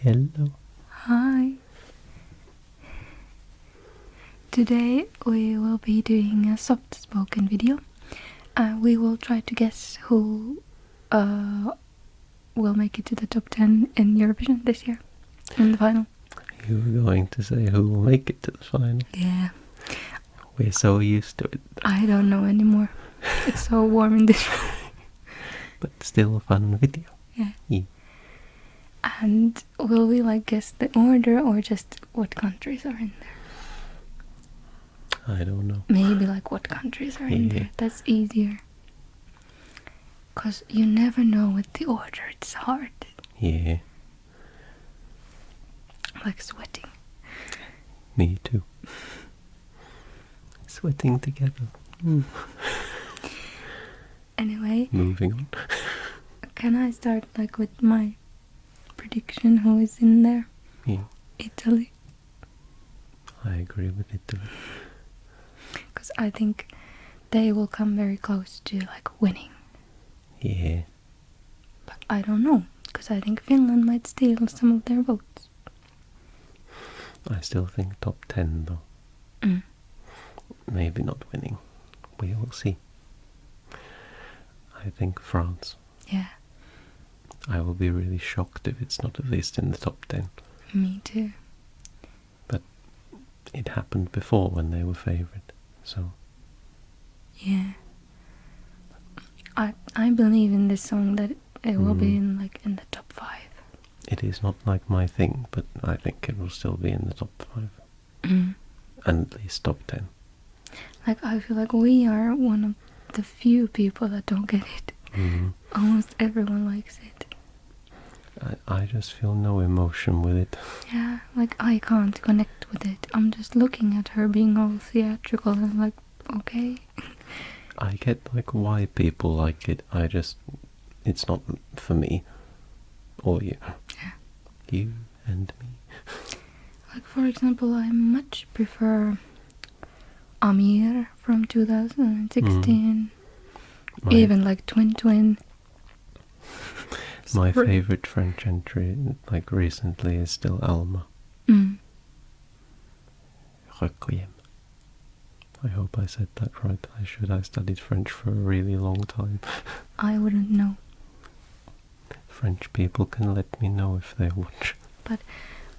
Hello. Hi. Today we will be doing a soft-spoken video. We will try to guess who will make it to the top 10 in Eurovision this year, in the final. You were going to say who will make it to the final. Yeah. We're so used to it. I don't know anymore. It's so warm in this room. But still a fun video. Yeah. And will we guess the order or just what countries are in there? I don't know. Maybe what countries are in there. That's easier. Because you never know with the order. It's hard. Yeah. Like sweating. Me too. Sweating together. Anyway. Moving on. Can I start with my prediction who is in there? Yeah. Italy. I agree with Italy. Because I think they will come very close to winning. Yeah. But I don't know. Because I think Finland might steal some of their votes. I still think top 10 though. Maybe not winning. We will see. I think France. Yeah. I will be really shocked if it's not at least in the top 10. Me too. But it happened before when they were favourite, so... Yeah. I believe in this song that it will be in the top 5. It is not my thing, but I think it will still be in the top 5. And at least top 10. I feel we are one of the few people that don't get it. Almost everyone likes it. I just feel no emotion with it. Yeah, I can't connect with it. I'm just looking at her being all theatrical and okay. I get why people like it. It's not for me. Or you. Yeah. You and me. For example, I much prefer Amir from 2016. Even Twin Twin. My favourite French entry, recently, is still Alma. Requiem. I hope I said that right. I studied French for a really long time. I wouldn't know. French people can let me know if they watch. But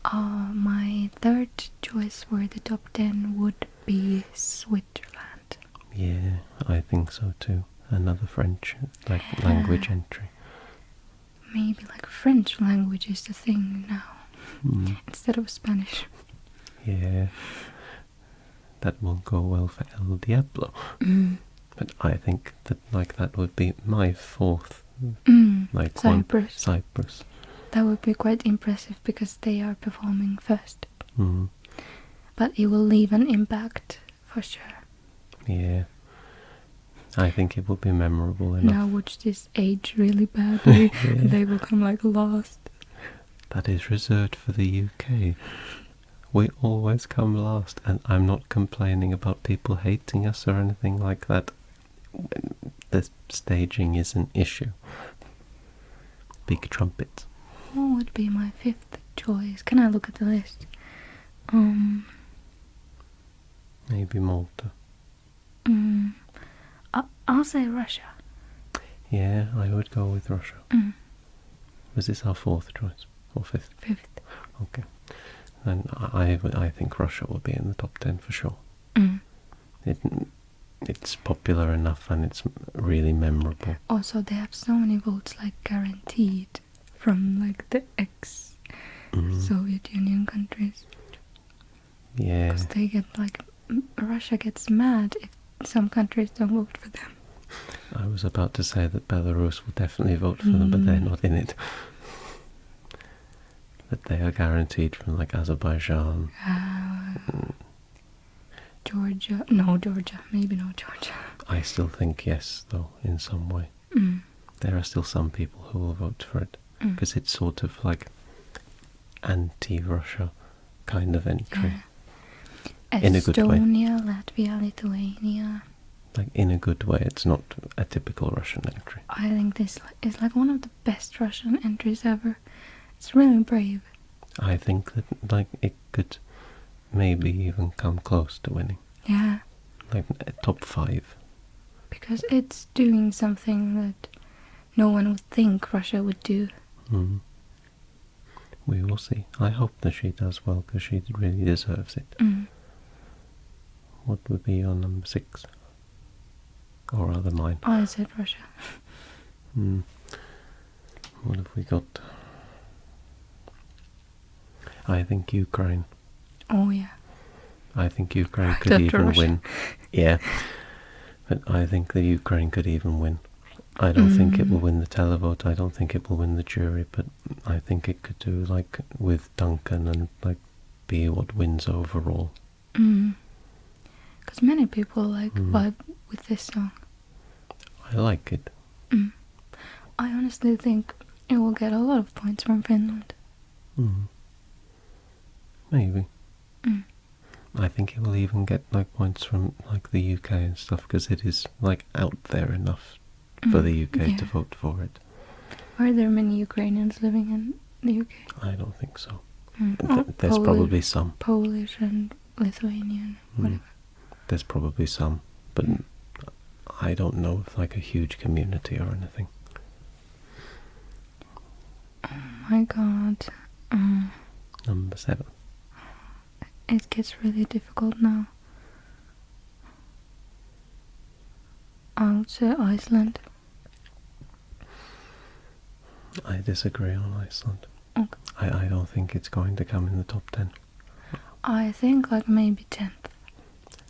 my third choice for the top 10 would be Switzerland. Yeah, I think so too. Another French language entry. Maybe French language is the thing now, instead of Spanish. Yeah, that won't go well for El Diablo. But I think that that would be my fourth. Cyprus. Cyprus. That would be quite impressive because they are performing first. But it will leave an impact for sure. Yeah. I think it will be memorable enough. Now watch this age really badly. They will come last. That is reserved for the UK. We always come last, and I'm not complaining about people hating us or anything like that. The staging is an issue. Big trumpets. What would be my fifth choice? Can I look at the list? Maybe Malta. I'll say Russia. Yeah, I would go with Russia. Was this our fourth choice? Or fifth? Fifth. Okay. Then I think Russia will be in the top 10 for sure. It's popular enough and it's really memorable. Also, they have so many votes guaranteed from the ex-Soviet Union countries. Yeah. Because they get Russia gets mad if some countries don't vote for them. I was about to say that Belarus will definitely vote for them, but they're not in it. But they are guaranteed from Azerbaijan. Georgia. No, Georgia. Maybe not Georgia. I still think yes, though, in some way. There are still some people who will vote for it. Because it's sort of anti-Russia kind of entry. Yeah. In a good way. Estonia, Latvia, Lithuania. In a good way, it's not a typical Russian entry. I think this is one of the best Russian entries ever. It's really brave. I think that like it could maybe even come close to winning. Yeah. Like top 5. Because it's doing something that no one would think Russia would do. Mm. We will see. I hope that she does well because she really deserves it. Mm. What would be your number 6? Or rather mine. I said Russia. Mm. What have we got? I think Ukraine. Oh yeah. I think Ukraine could After even Russia. win. Yeah. But I think that Ukraine could even win. I don't think it will win the televote. I don't think it will win the jury. But I think it could do like with Duncan and like be what wins overall. Because many people like vibe with this song. I like it. I honestly think it will get a lot of points from Finland. Maybe. I think it will even get like points from like the UK and stuff because it is like out there enough for the UK to vote for it. Are there many Ukrainians living in the UK? I don't think so. Oh, There's probably some. Polish and Lithuanian, whatever. There's probably some, but I don't know if like a huge community or anything. Oh my god. Number 7. It gets really difficult now. I would say Iceland. I disagree on Iceland. Okay. I don't think it's going to come in the top 10. I think like maybe 10th.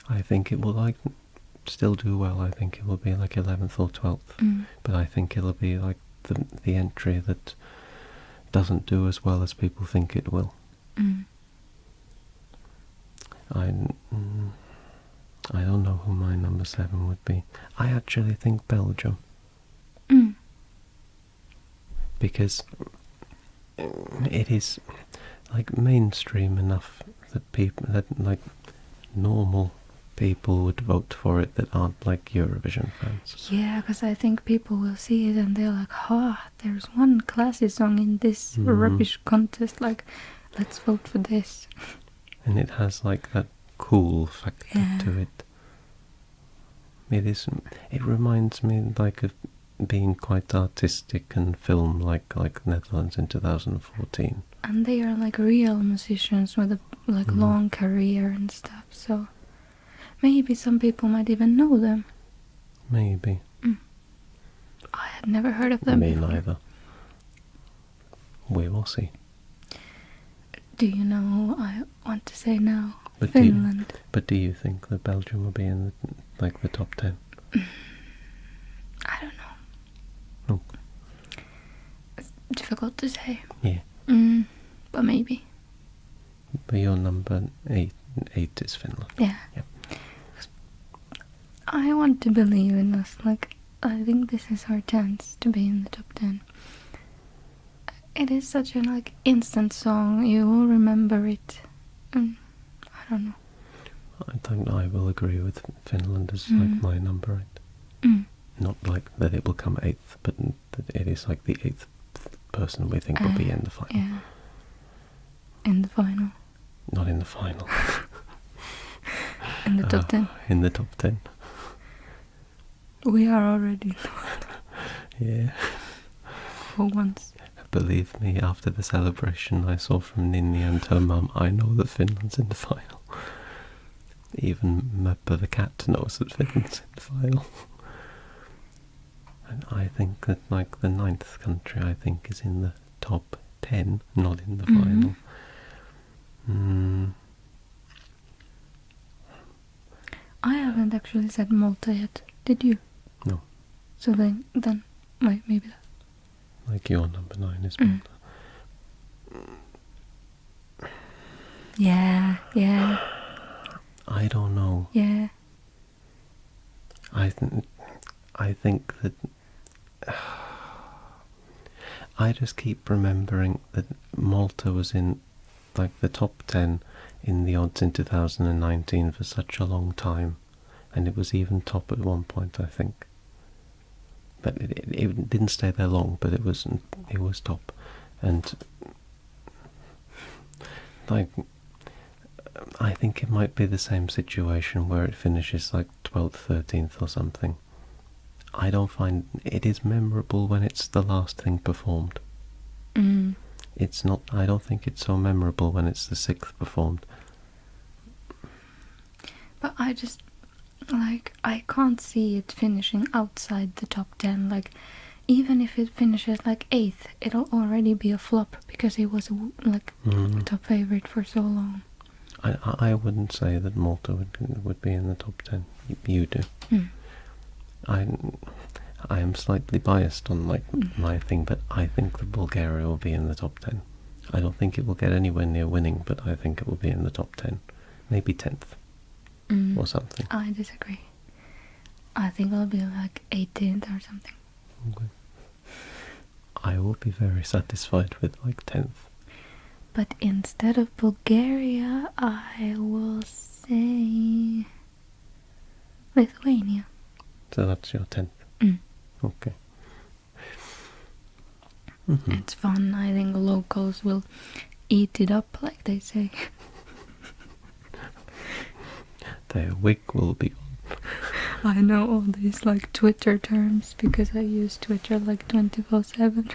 I think it will like still do well. I think it will be like 11th or 12th. But I think it'll be like the entry that doesn't do as well as people think it will. I don't know who my number 7 would be. I actually think Belgium. Because it is like mainstream enough that people that like normal people would vote for it that aren't like Eurovision fans. Yeah, because I think people will see it and they're like, there's one classy song in this rubbish contest, like, let's vote for this. And it has like that cool factor to it. It reminds me like of being quite artistic and film like Netherlands in 2014. And they are like real musicians with a like long career and stuff, so maybe some people might even know them. Maybe. I had never heard of them Me before. neither. We will see. Do you know who I want to say now? But Finland. Do you think that Belgium will be in the top 10? I don't know. No. It's difficult to say. Yeah. But maybe. But your number 8 is Finland. Yeah. Yep. I want to believe in us. Like, I think this is our chance to be in the top 10. It is such a like instant song. You will remember it. I don't know. I think I will agree with Finland as like my number 8. Not like that it will come 8th, but that it is like the 8th person we think will be in the final. Yeah. In the final. Not in the final. In the top 10. In the top 10. We are already in the final. Yeah. For once. Believe me, after the celebration I saw from Ninni and her mum, I know that Finland's in the final. Even Möppö the cat knows that Finland's in the final. And I think that like the 9th country I think is in the top 10, not in the final. I haven't actually said Malta yet. Did you? No. So then maybe that. Like your number 9 is Malta. Yeah. I don't know. Yeah. I think that I just keep remembering that Malta was in like the top 10 in the odds in 2019 for such a long time, and it was even top at one point, I think. But it didn't stay there long, but it was top, and like, I think it might be the same situation where it finishes like 12th, 13th or something. I don't find it is memorable when it's the last thing performed. It's not. I don't think it's so memorable when it's the 6th performed. But I just, like, I can't see it finishing outside the top 10. Like, even if it finishes like 8th, it'll already be a flop because it was like a top favorite for so long. I wouldn't say that Malta would be in the top 10. You do. I am slightly biased on like my thing, but I think that Bulgaria will be in the top 10. I don't think it will get anywhere near winning, but I think it will be in the top 10. Maybe 10th or something. I disagree. I think it'll be like 18th or something. Okay. I will be very satisfied with like 10th. But instead of Bulgaria, I will say Lithuania. So that's your 10th. Okay. It's fun. I think locals will eat it up, like they say. Their wig will be on. I know all these like Twitter terms because I use Twitter like 24/7.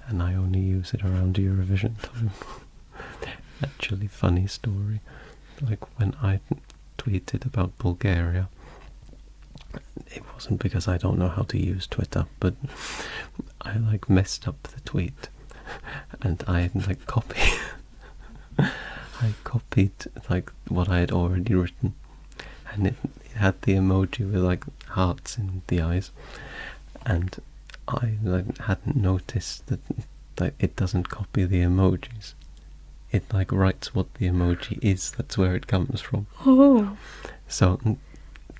And I only use it around Eurovision time. Actually, funny story. Like when I tweeted about Bulgaria, it wasn't because I don't know how to use Twitter, but I like messed up the tweet, and I like I copied like what I had already written, and it had the emoji with like hearts in the eyes, and I like hadn't noticed that it doesn't copy the emojis. It like writes what the emoji is. That's where it comes from. Oh. So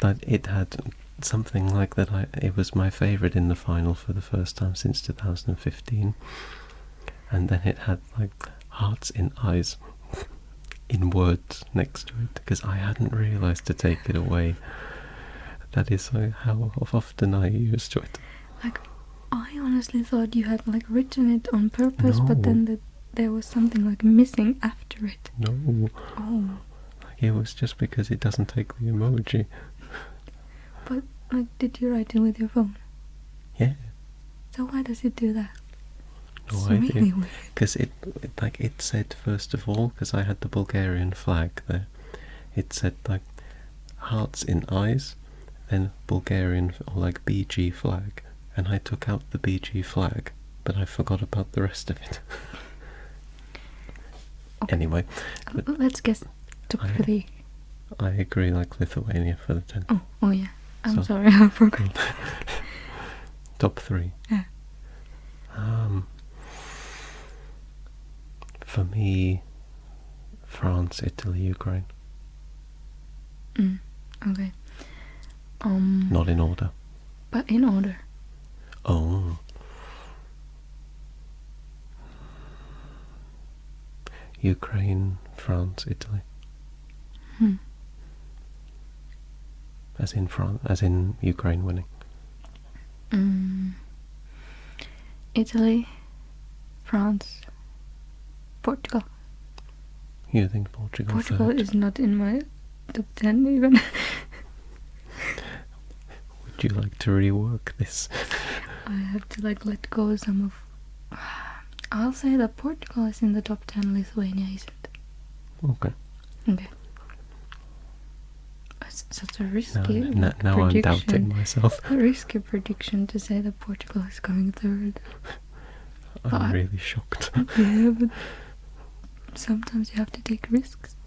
that it had something like that. It was my favourite in the final for the first time since 2015, and then it had like hearts in eyes in words next to it because I hadn't realised to take it away. That is like how often I use Twitter. Like, I honestly thought you had like written it on purpose, but then there was something like missing after it. No. Oh. It was just because it doesn't take the emoji. But like, did you write it with your phone? Yeah. So why does it do that? No it's idea. Really weird. Because it said first of all, because I had the Bulgarian flag there, it said like hearts in eyes, then Bulgarian or like BG flag, and I took out the BG flag, but I forgot about the rest of it. Okay. Anyway, let's guess top 3. I agree, like Lithuania for the 10th. Oh yeah. I'm sorry, I forgot. Top 3. Yeah. For me, France, Italy, Ukraine. Okay. Not in order. But in order. Oh. Ukraine, France, Italy. As in Ukraine winning. Italy, France, Portugal. You think Portugal? Portugal third? is not in my top 10 even. Would you like to rework this? I have to like let go some of. I'll say that Portugal is in the top 10, Lithuania isn't. Okay. Okay. It's such a risky now I'm doubting myself. A risky prediction to say that Portugal is coming third. I'm really shocked. Yeah, but sometimes you have to take risks.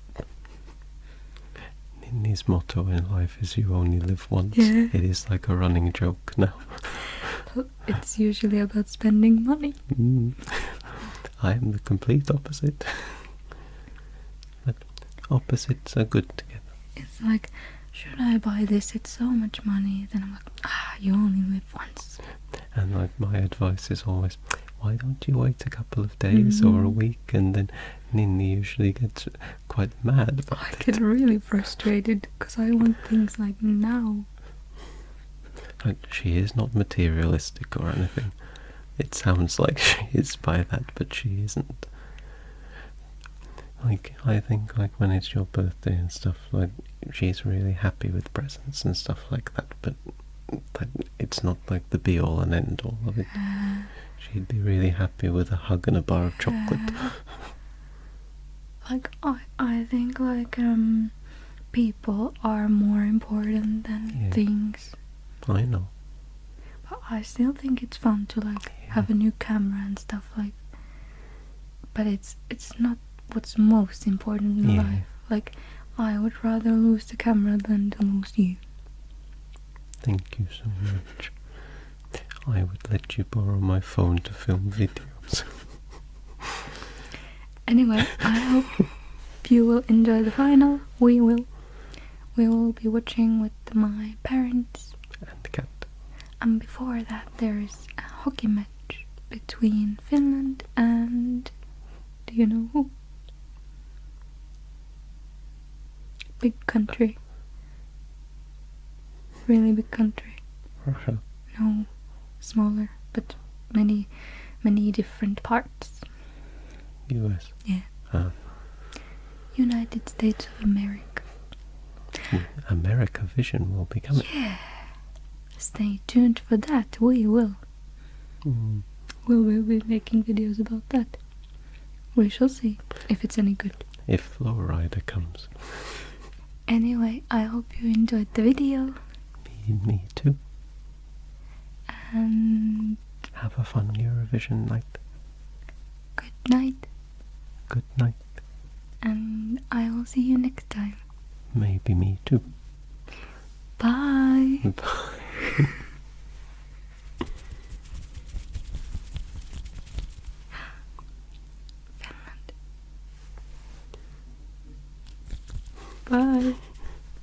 Ninni's motto in life is you only live once. Yeah. It is like a running joke now. It's usually about spending money. I am the complete opposite. But opposites are good together. It's like, should I buy this? It's so much money. Then I'm like, you only live once. And like my advice is always, why don't you wait a couple of days or a week? And then Ninni usually gets quite mad about it. I get really frustrated because I want things like now. Like, she is not materialistic or anything. It sounds like she is by that, but she isn't. Like, I think, like, when it's your birthday and stuff, like, she's really happy with presents and stuff like that, but it's not, like, the be-all and end-all of it. She'd be really happy with a hug and a bar of chocolate. Like, I think, like, people are more important than things. I know. But I still think it's fun to, like, have a new camera and stuff, like, but it's not what's most important in life. Like, I would rather lose the camera than to lose you. Thank you so much. I would let you borrow my phone to film videos. Anyway, I hope you will enjoy the final. We will be watching with my parents. And the cat. And before that, there is a hockey match between Finland and... do you know who? Big country. Really big country. Russia. No, smaller, but many different parts. US. Yeah. United States of America. Americavision will be coming. Yeah. Stay tuned for that. We will. We'll be making videos about that. We shall see if it's any good. If Flowrider comes. Anyway, I hope you enjoyed the video. Me too. And have a fun Eurovision night. good night. Good night. And I will see you next time. Maybe me too. Bye. Bye. Bye.